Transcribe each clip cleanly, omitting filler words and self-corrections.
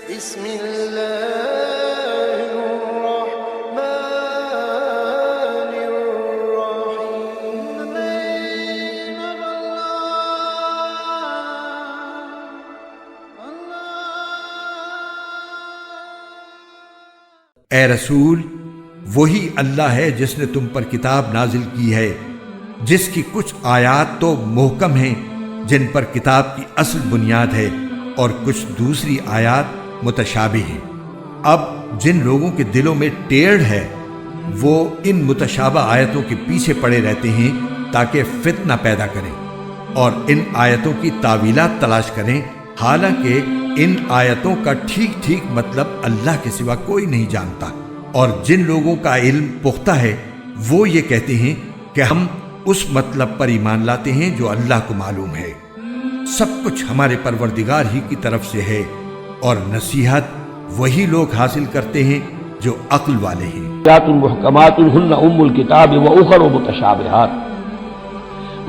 بسم اللہ الرحمن الرحیم. اے رسول، وہی اللہ ہے جس نے تم پر کتاب نازل کی ہے، جس کی کچھ آیات تو محکم ہیں جن پر کتاب کی اصل بنیاد ہے، اور کچھ دوسری آیات متشابہ ہیں. اب جن لوگوں کے دلوں میں ٹیڑھ ہے وہ ان متشابہ آیتوں کے پیچھے پڑے رہتے ہیں تاکہ فتنہ پیدا کریں اور ان آیتوں کی تعویلات تلاش کریں، حالانکہ ان آیتوں کا ٹھیک ٹھیک مطلب اللہ کے سوا کوئی نہیں جانتا. اور جن لوگوں کا علم پختہ ہے وہ یہ کہتے ہیں کہ ہم اس مطلب پر ایمان لاتے ہیں جو اللہ کو معلوم ہے. سب کچھ ہمارے پروردگار ہی کی طرف سے ہے، اور نصیحت وہی لوگ حاصل کرتے ہیں جو عقل والے ہیں. آیات محکمات ہن ام الکتاب واخر متشابہات،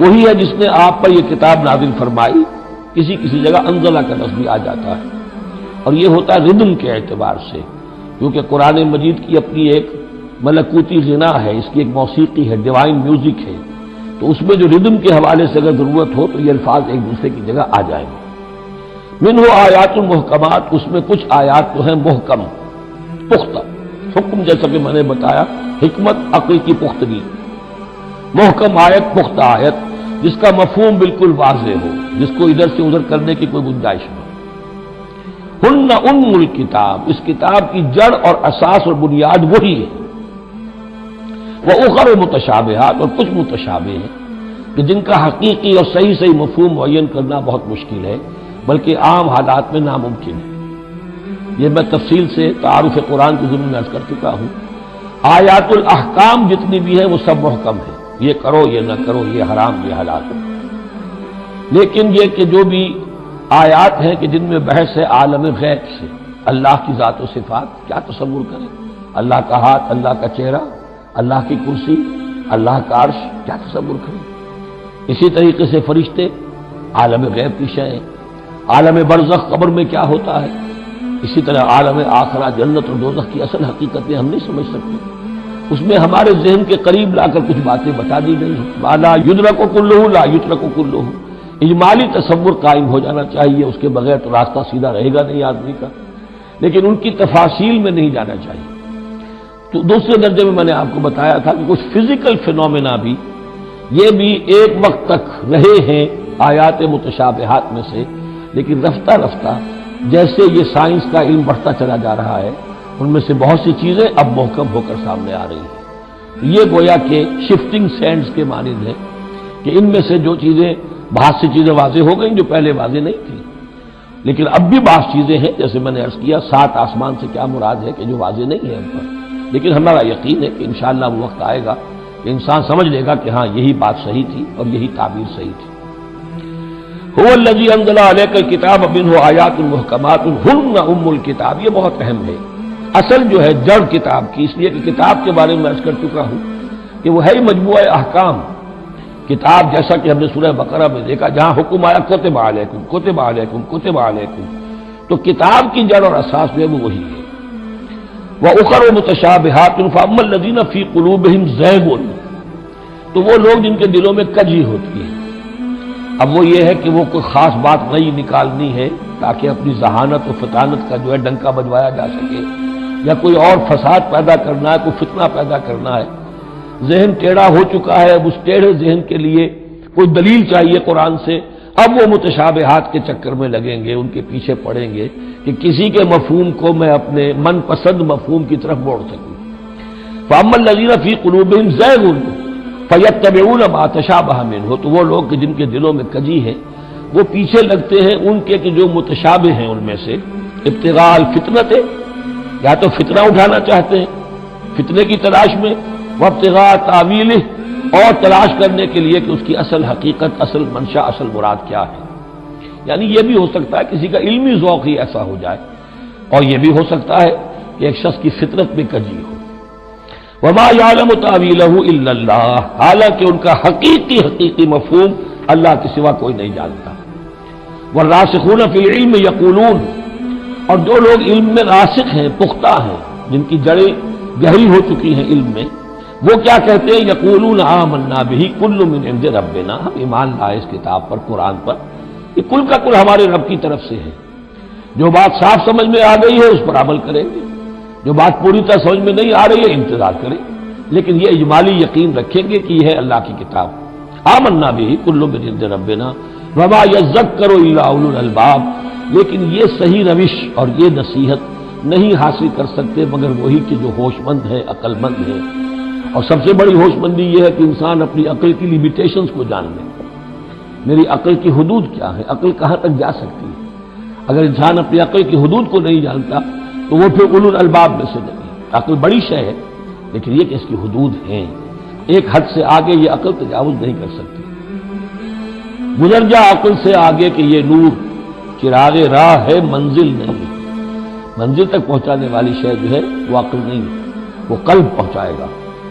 وہی ہے جس نے آپ پر یہ کتاب نازل فرمائی. کسی کسی جگہ انزلہ کا لفظ بھی آ جاتا ہے، اور یہ ہوتا ہے ردم کے اعتبار سے، کیونکہ قرآن مجید کی اپنی ایک ملکوتی غنا ہے، اس کی ایک موسیقی ہے، ڈیوائن میوزک ہے. تو اس میں جو ردم کے حوالے سے اگر ضرورت ہو تو یہ الفاظ ایک دوسرے کی جگہ آ جائیں گے. منہ آیات محکمات، اس میں کچھ آیات جو ہیں محکم، پختہ. حکم جیسا کہ میں نے بتایا، حکمت عقل کی پختگی. محکم آیت، پختہ آیت جس کا مفہوم بالکل واضح ہو، جس کو ادھر سے ادھر کرنے کی کوئی گنجائش نہ ہو. ہن ام الکتاب، اس کتاب کی جڑ اور اساس اور بنیاد وہی ہے. وہ اخر متشابہات، اور کچھ متشابہ ہیں کہ جن کا حقیقی اور صحیح مفہوم معین کرنا بہت مشکل ہے، بلکہ عام حالات میں ناممکن ہے. یہ میں تفصیل سے تعارف قرآن کے ضمن میں عرض کر چکا ہوں. آیات الاحکام جتنی بھی ہیں وہ سب محکم ہیں، یہ کرو یہ نہ کرو، یہ حرام یہ حلال. لیکن یہ کہ جو بھی آیات ہیں کہ جن میں بحث ہے عالم غیب سے، اللہ کی ذات و صفات، کیا تصور کریں؟ اللہ کا ہاتھ، اللہ کا چہرہ، اللہ کی کرسی، اللہ کا عرش، کیا تصور کریں؟ اسی طریقے سے فرشتے، عالم غیب کی شئیں. عالم برزخ، قبر میں کیا ہوتا ہے. اسی طرح عالم آخرہ، جنت اور دوزخ کی اصل حقیقتیں ہم نہیں سمجھ سکتے. اس میں ہمارے ذہن کے قریب لا کر کچھ باتیں بتا دی گئی ہیں. لا یدرک کلہ لا یترک کلہ، اجمالی تصور قائم ہو جانا چاہیے، اس کے بغیر تو راستہ سیدھا رہے گا نہیں آدمی کا. لیکن ان کی تفاصیل میں نہیں جانا چاہیے. تو دوسرے درجے میں میں نے آپ کو بتایا تھا کہ کچھ فزیکل فینومینا بھی یہ بھی ایک وقت تک رہے ہیں آیات متشابہات میں سے، لیکن رفتہ رفتہ جیسے یہ سائنس کا علم بڑھتا چلا جا رہا ہے، ان میں سے بہت سی چیزیں اب محکم ہو کر سامنے آ رہی ہیں. یہ گویا کہ شفٹنگ سینڈز کے مانند ہے کہ ان میں سے جو چیزیں، بہت سی چیزیں واضح ہو گئیں جو پہلے واضح نہیں تھیں. لیکن اب بھی بعض چیزیں ہیں، جیسے میں نے عرض کیا 7 آسمان سے کیا مراد ہے کہ جو واضح نہیں ہے ہم پر. لیکن ہمارا یقین ہے کہ انشاءاللہ وہ وقت آئے گا کہ انسان سمجھ لے گا کہ ہاں یہی بات صحیح تھی اور یہی تعبیر صحیح تھی. هو الذی انزل علیک الکتاب منہ آیات محکمات ہن ام الکتاب، یہ بہت اہم ہے. اصل جو ہے جڑ کتاب کی، اس لیے کہ کتاب کے بارے میں عرض کر چکا ہوں کہ وہ ہے مجموعہ احکام. کتاب جیسا کہ ہم نے سورہ بقرہ میں دیکھا، جہاں حکم آیا کتب علیکم کتب علیکم کتب علیکم، تو کتاب کی جڑ اور اساس جو ہے وہ وہی ہے. وَأُخَرُ مُتَشَابِهَاتٌ فَأَمَّا الَّذِينَ فِي قُلُوبِهِمْ زَيْغٌ، تو وہ لوگ جن کے دلوں میں کجی ہوتی ہے. اب وہ یہ ہے کہ وہ کوئی خاص بات نئی نکالنی ہے تاکہ اپنی ذہانت و فطانت کا جو ہے ڈنکا بجوایا جا سکے، یا کوئی اور فساد پیدا کرنا ہے، کوئی فتنہ پیدا کرنا ہے. ذہن ٹیڑھا ہو چکا ہے، اب اس ٹیڑھے ذہن کے لیے کوئی دلیل چاہیے قرآن سے. اب وہ متشابہات کے چکر میں لگیں گے، ان کے پیچھے پڑیں گے کہ کسی کے مفہوم کو میں اپنے من پسند مفہوم کی طرف موڑ سکوں. فَأَمَّا الَّذِينَ فِي قُلُوبِهِمْ زَيْغٌ فَيَتَّبِعُونَ مَا تَشَابَهَ مِنْهُ، تو وہ لوگ کہ جن کے دلوں میں کجی ہے وہ پیچھے لگتے ہیں ان کے کہ جو متشابہ ہیں ان میں سے. ابتغاء الفتنۃ، یا تو فتنہ اٹھانا چاہتے ہیں فتنے کی تلاش میں، وابتغاء تاویلہ، اور تلاش کرنے کے لیے کہ اس کی اصل حقیقت، اصل منشا، اصل مراد کیا ہے. یعنی یہ بھی ہو سکتا ہے کسی کا علمی ذوق ہی ایسا ہو جائے، اور یہ بھی ہو سکتا ہے کہ ایک شخص کی فطرت میں کجی ہو. وما یعلم تاویلہ الا اللہ، حالانکہ ان کا حقیقی مفہوم اللہ کے سوا کوئی نہیں جانتا. والراسخون فی العلم یقولون، اور جو لوگ علم میں راسخ ہیں، پختہ ہیں، جن کی جڑیں گہری ہو چکی ہیں علم میں، وہ کیا کہتے ہیں؟ یقولون آمنا بہ کل من عند ربنا، ہم ایمان لائے اس کتاب پر، قرآن پر، یہ کل کا کل ہمارے رب کی طرف سے ہے۔ جو بات صاف سمجھ میں آ گئی ہے اس پر عمل کریں گے، جو بات پوری طرح سمجھ میں نہیں آ رہی ہے انتظار کریں، لیکن یہ اجمالی یقین رکھیں گے کہ یہ ہے اللہ کی کتاب۔ آمنا بہ کل من عند ربنا وما یذکر الا اولو الالباب، لیکن یہ صحیح روش اور یہ نصیحت نہیں حاصل کر سکتے مگر وہی کہ جو ہوش مند ہے، عقل مند ہے۔ اور سب سے بڑی ہوش مندی یہ ہے کہ انسان اپنی عقل کی لیمیٹیشنز کو جان لے، میری عقل کی حدود کیا ہے، عقل کہاں تک جا سکتی ہے۔ اگر انسان اپنی عقل کی حدود کو نہیں جانتا تو وہ پھر اولو الالباب میں سے نہیں۔ عقل بڑی شے ہے لیکن یہ کہ اس کی حدود ہیں، ایک حد سے آگے یہ عقل تجاوز نہیں کر سکتی۔ گزر جا عقل سے آگے کہ یہ نور چراغ راہ ہے، منزل نہیں۔ منزل تک پہنچانے والی شے جو ہے وہ عقل نہیں ہے، وہ قلب پہنچائے گا،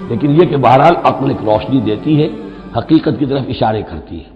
لیکن یہ کہ بہرحال عقل ایک روشنی دیتی ہے، حقیقت کی طرف اشارے کرتی ہے۔